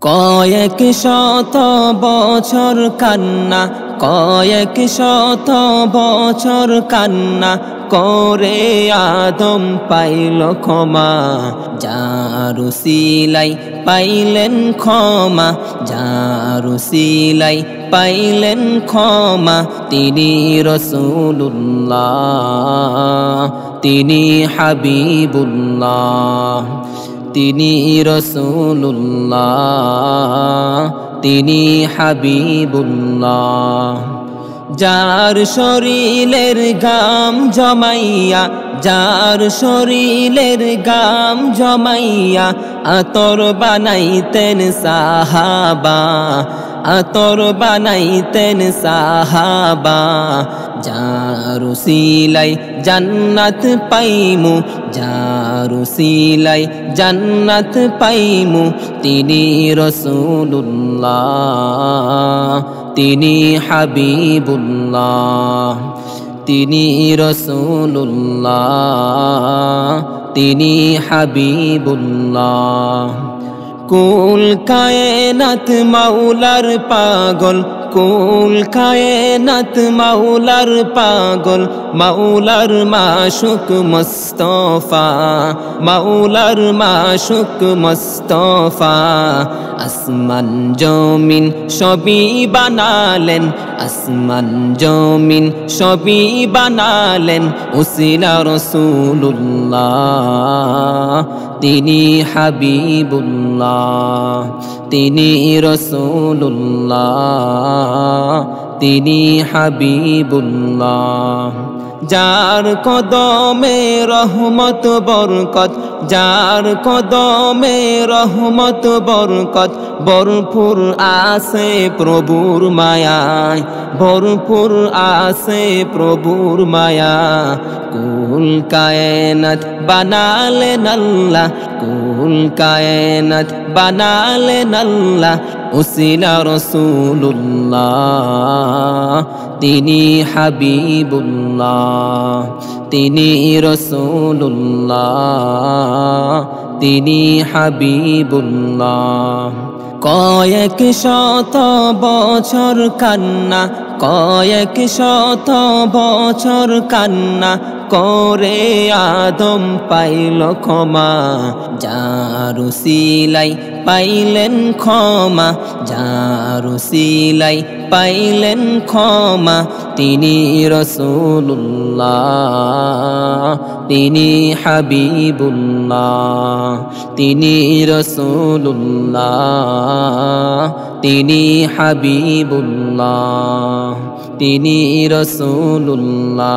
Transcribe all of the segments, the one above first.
কয়েক শত বছর কান্না, কয়েক শত বছর কান্না করে আদম পাইল ক্ষমা। যার উসিলাই পাইলেন ক্ষমা, যার উসিলাই পাইলেন ক্ষমা, তিনি রাসূলুল্লাহ, তিনি হাবিবুল্লাহ, তিনি রাসূলুল্লাহ, তিনি হাবিবুল্লাহ। যার শরীরের গাম জমাইয়া, যার শরীরের গাম জমাইয়া আতর বানাইতেন সাহাবা, আতর বানাইতেন সাহাবা। যার উসিলাই জান্নাত পাইমু, যার উসিলাই জান্নাত পাইমু, তিনি রাসূলুল্লাহ, তিনি হাবিবুল্লাহ, তিনি রাসূলুল্লাহ, তিনি হাবিবুল্লাহ। কুল কায়নাত মাওলার পাগল, কুল কায়নাত মাওলার পাগল, মাওলার মাশুক মুস্তাফা, মাওলার মাশুক মুস্তাফা। আসমান জমিন সবই বানালেন, আসমান জমিন সবই বানালেন উসিলা রাসূলুল্লাহ, তিনি হাবিবুল্লাহ, তিনি রাসূলুল্লাহ, তিনি হাবিবুল্লাহ। যার কদমে রহমত বরকত, যার কদমে রহমত বরকত, ভরপুর আছে প্রভুর মায়ায়, ভরপুর আছে প্রভুর মায়া। কুল কায়নাত বানালেন আল্লাহ, কুল কায়নাত বানালেন আল্লাহ উসিলা রাসূলুল্লাহ, তিনি হাবিবুল্লাহ, তিনি রাসূলুল্লাহ, তিনি হাবিবুল্লাহ। কয়েক শত বছর কান্না, কয়েক শত বছর কান্না করে আদম পাইল ক্ষমা। যার উসিলাই পাইলেন ক্ষমা, যার উসিলাই পাইলেন ক্ষমা, তিনি রাসূলুল্লাহ, তিনি হাবিবুল্লাহ, তিনি রাসূলুল্লাহ, তিনি হাবিবুল্লাহ, তিনি রাসূলুল্লাহ,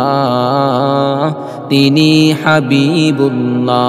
তিনি হাবিবুল্লাহ।